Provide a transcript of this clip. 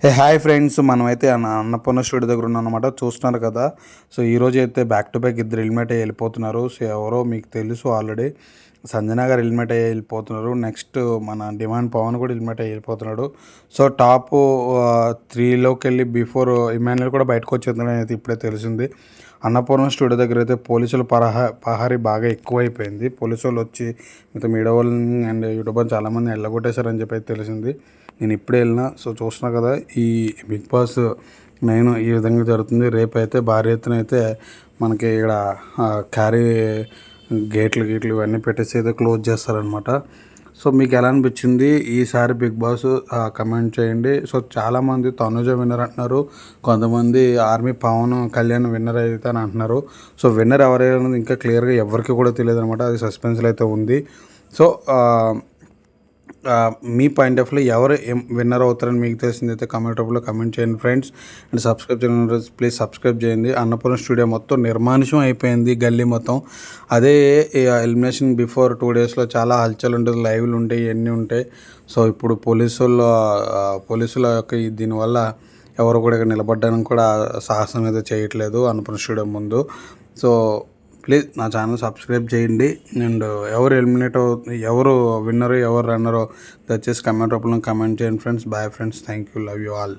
Hi friends, మనమైతే Annapurna studio దగ్గర ఉన్నామన్నమాట. చూస్తున్నారు కదా. సో ఈరోజు అయితే బ్యాక్ టు బ్యాక్ ఇద్దరు హెల్మెట్ అయ్యి వెళ్ళిపోతున్నారు. సో ఎవరో మీకు తెలుసు ఆల్రెడీ. సంజన గారు హెల్మెట్ అయ్యి వెళ్ళిపోతున్నారు. నెక్స్ట్ మన డిమాండ్ పవన్ కూడా హెల్మెట్ అయ్యి వెళ్ళిపోతున్నాడు. సో టాప్ 3లోకి వెళ్ళి బిఫోర్ ఇమాన్యుల్ కూడా బయటకు వచ్చేద్దామని అయితే ఇప్పుడే తెలిసింది. అన్నపూర్ణ స్టూడియో దగ్గర అయితే పోలీసుల పహారీ బాగా ఎక్కువైపోయింది. పోలీసు వాళ్ళు వచ్చి మిగతా మీడియా వాళ్ళని అండ్ యూట్యూబర్ చాలామంది వెళ్ళగొట్టేశారని చెప్పి అయితే తెలిసింది. నేను ఇప్పుడే వెళ్ళిన. సో చూస్తున్నా కదా, ఈ బిగ్ బాస్ 9 ఈ విధంగా జరుగుతుంది. రేపు అయితే భారీ ఎత్తున అయితే మనకి ఇక్కడ క్యారీ గేట్లు ఇవన్నీ పెట్టేసి అయితే క్లోజ్ చేస్తారనమాట. సో మీకు ఎలా అనిపించింది ఈసారి బిగ్ బాస్ కమెంట్ చేయండి. సో చాలామంది తనుజ విన్నర్ అంటున్నారు, కొంతమంది ఆర్మీ పవన్ కళ్యాణ్ విన్నర్ అయితే అని అంటున్నారు. సో విన్నర్ ఎవరైనా ఇంకా క్లియర్గా ఎవరికి కూడా తెలియదు అనమాట. అది సస్పెన్స్లో అయితే ఉంది. సో మీ పాయింట్ ఆఫ్లో ఎవరు విన్నర్ అవుతారని మీకు తెలిసింది అయితే కామెంట్ రూపంలో కమెంట్ చేయండి ఫ్రెండ్స్. అండ్ సబ్స్క్రైబ్ చేయడం ప్లీజ్ సబ్స్క్రైబ్ చేయండి. అన్నపూర్ణ స్టూడియో మొత్తం నిర్మానుష్యం అయిపోయింది, గల్లీ మొత్తం. అదే ఎలిమినేషన్ బిఫోర్ 2 డేస్లో చాలా హల్చల్ ఉంటుంది, లైవ్లు ఉంటాయి, ఇవన్నీ ఉంటాయి. సో ఇప్పుడు పోలీసుల యొక్క దీనివల్ల ఎవరు కూడా ఇక్కడ నిలబడడానికి కూడా సాహసం అయితే చేయట్లేదు అన్నపూర్ణ స్టూడియో ముందు. సో ప్లీజ్ నా ఛానల్ సబ్స్క్రైబ్ చేయండి. అండ్ ఎవరు ఎలిమినేట్ ఎవరు విన్నరో ఎవరు రన్నరో దయచేసి కమెంట్ రూపంలో కమెంట్ చేయండి friends. Bye friends, thank you, love you all.